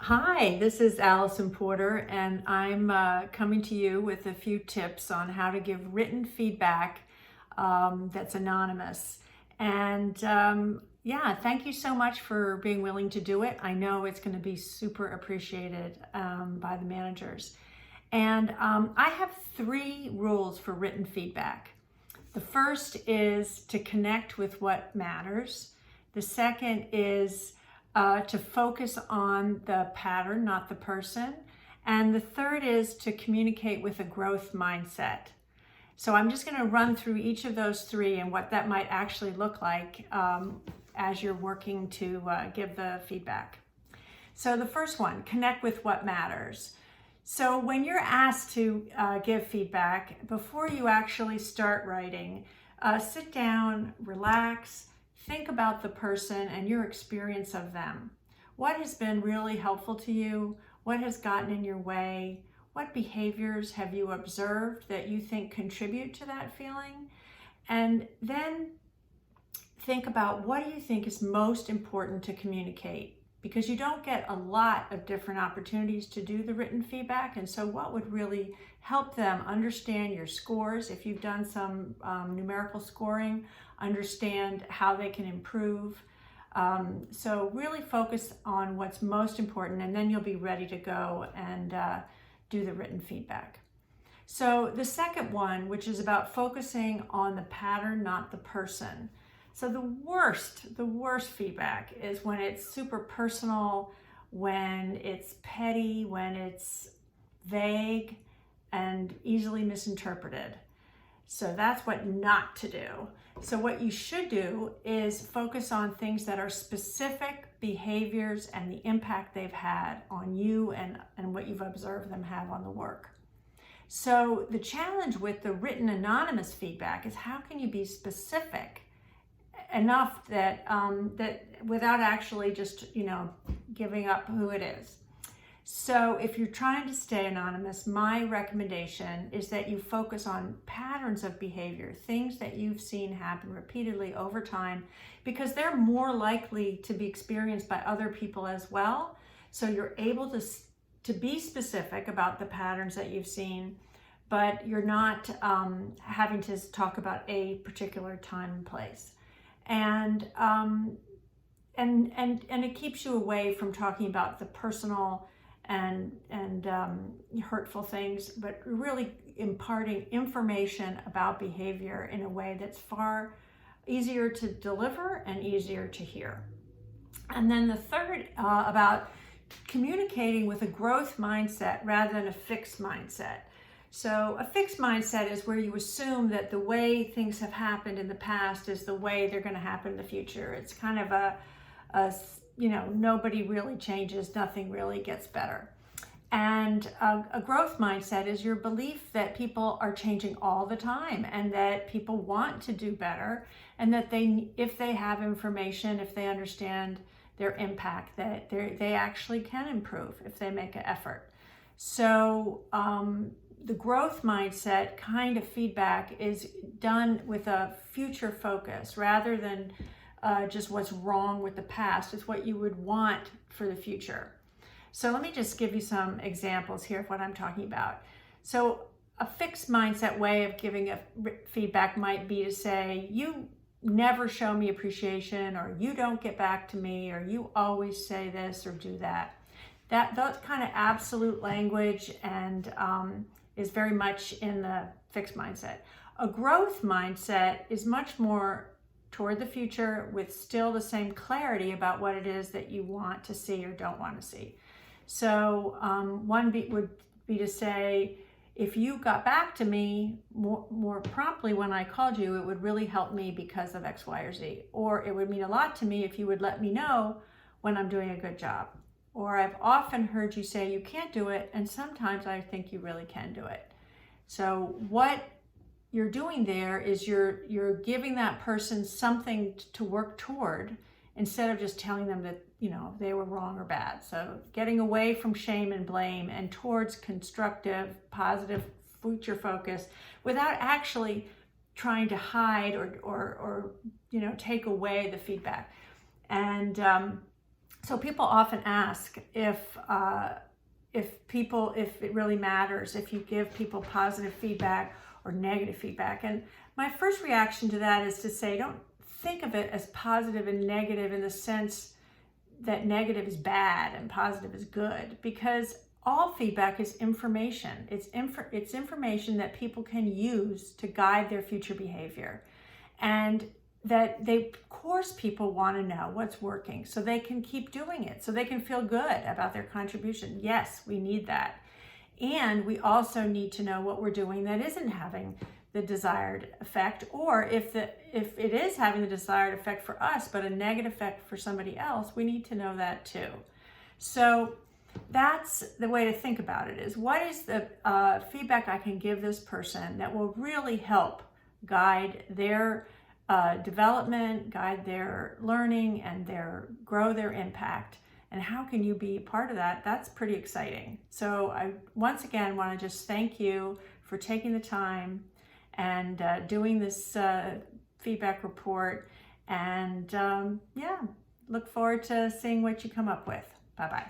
Hi, this is Allison Porter, and I'm coming to you with a few tips on how to give written feedback that's anonymous. And yeah, thank you so much for being willing to do it. I know it's going to be super appreciated by the managers. And I have three rules for written feedback. The first is to connect with what matters. The second is to focus on the pattern, not the person. And the third is to communicate with a growth mindset. So I'm just going to run through each of those three and what that might actually look like as you're working to give the feedback. So the first one, connect with what matters. So when you're asked to give feedback, before you actually start writing, sit down, relax, think about the person and your experience of them. What has been really helpful to you? What has gotten in your way? What behaviors have you observed that you think contribute to that feeling? And then think about, what do you think is most important to communicate? Because you don't get a lot of different opportunities to do the written feedback. And so what would really help them understand your scores, if you've done some numerical scoring, understand how they can improve. So really focus on what's most important, and then you'll be ready to go and do the written feedback. So the second one, which is about focusing on the pattern, not the person. So the worst feedback is when it's super personal, when it's petty, when it's vague and easily misinterpreted. So that's what not to do. So what you should do is focus on things that are specific behaviors and the impact they've had on you and what you've observed them have on the work. So the challenge with the written anonymous feedback is, how can you be specific enough that that without actually just giving up who it is. So if you're trying to stay anonymous, my recommendation is that you focus on patterns of behavior, things that you've seen happen repeatedly over time, because they're more likely to be experienced by other people as well. So you're able to be specific about the patterns that you've seen, but you're not having to talk about a particular time and place. And it keeps you away from talking about the personal and hurtful things, but really imparting information about behavior in a way that's far easier to deliver and easier to hear. And then the third, about communicating with a growth mindset rather than a fixed mindset. So a fixed mindset is where you assume that the way things have happened in the past is the way they're going to happen in the future. It's kind of a nobody really changes, nothing really gets better. And a growth mindset is your belief that people are changing all the time and that people want to do better, and that if they have information, if they understand their impact, that they actually can improve if they make an effort. So the growth mindset kind of feedback is done with a future focus rather than just what's wrong with the past. It's what you would want for the future. So let me just give you some examples here of what I'm talking about. So a fixed mindset way of giving a feedback might be to say, you never show me appreciation, or you don't get back to me, or you always say this or do that. That's kind of absolute language and is very much in the fixed mindset. A growth mindset is much more toward the future, with still the same clarity about what it is that you want to see or don't want to see. So one would be to say, if you got back to me more promptly when I called you, it would really help me because of X, Y, or Z. Or it would mean a lot to me if you would let me know when I'm doing a good job. Or I've often heard you say you can't do it, and sometimes I think you really can do it. So what you're doing there is you're giving that person something to work toward, instead of just telling them that they were wrong or bad. So getting away from shame and blame and towards constructive, positive, future focus, without actually trying to hide or take away the feedback. And So people often ask if it really matters if you give people positive feedback or negative feedback. And my first reaction to that is to say, don't think of it as positive and negative in the sense that negative is bad and positive is good, because all feedback is information. It's information that people can use to guide their future behavior. And that of course, people want to know what's working so they can keep doing it, so they can feel good about their contribution. Yes, we need that. And we also need to know what we're doing that isn't having the desired effect, or if it is having the desired effect for us, but a negative effect for somebody else, we need to know that too. So that's the way to think about it, is what is the feedback I can give this person that will really help guide their development, guide their learning, and grow their impact. And how can you be part of that? That's pretty exciting. So I once again want to just thank you for taking the time and doing this feedback report. And yeah, look forward to seeing what you come up with. Bye-bye.